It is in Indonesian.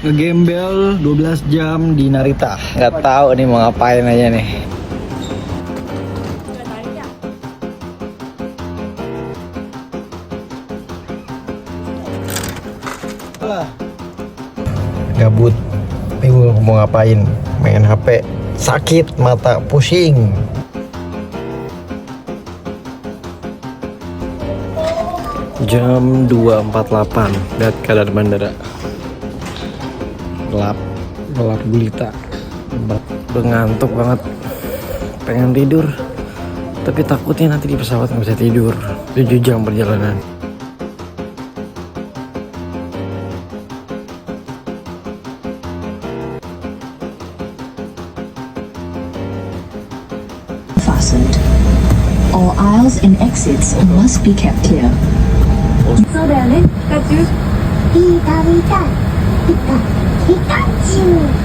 Ngegembel 12 jam di Narita. Nggak tahu nih mau ngapain aja nih. Gabut, bingung mau ngapain, main HP, sakit mata, pusing. Jam 2.48, lihat keadaan bandara. Gelap gulita. Udah ngantuk banget, pengen tidur. Tapi takutnya nanti di pesawat nggak bisa tidur. 7 jam perjalanan. Fastened. All aisles and exits must be kept clear. そうだよね、ピカチュウ。ピカピカピカピカチュウ。